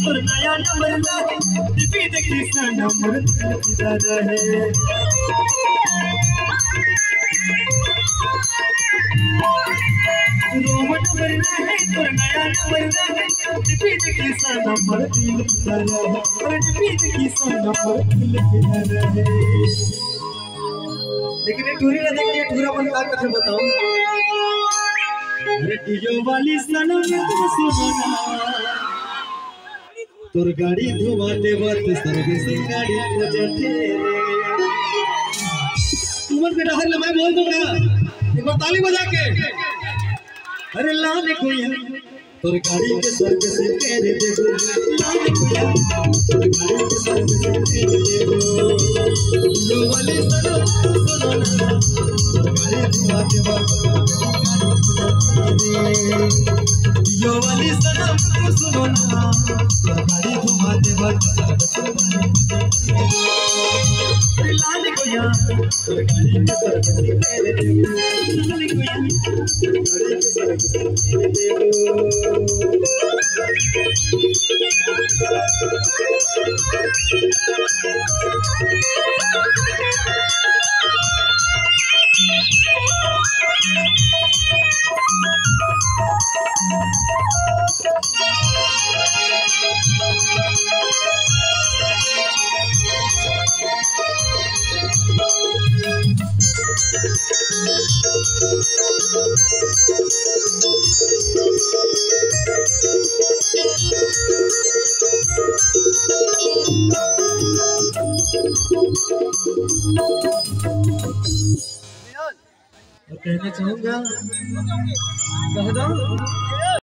नया नंबर लेकिन टूरी ना देखिए टूरा बन का कथे बताओ रेडियो वाली सनम तुम सुनो ना तोर गाड़ी धुआते वक्त सर्विसिंग गाड़ी खोजते तुमन बेटा हर मैं बोल दूंगा एक बार ताली बजा के अरे लाने कोई तोर गाड़ी के सर्विसिंग कर दे लाने कोई तोर गाड़ी के सर्विसिंग कर दे लो वाली सनम सुनो ना तोर गाड़ी धुआते वक्त यो वाली सनम सुनो ना गाड़ी घुमाते वक्त लाने को यार गाड़ी के सर्विसिंग तेरे लाने को यार गाड़ी के सर्विसिंग कहना चाहूँगा कह दो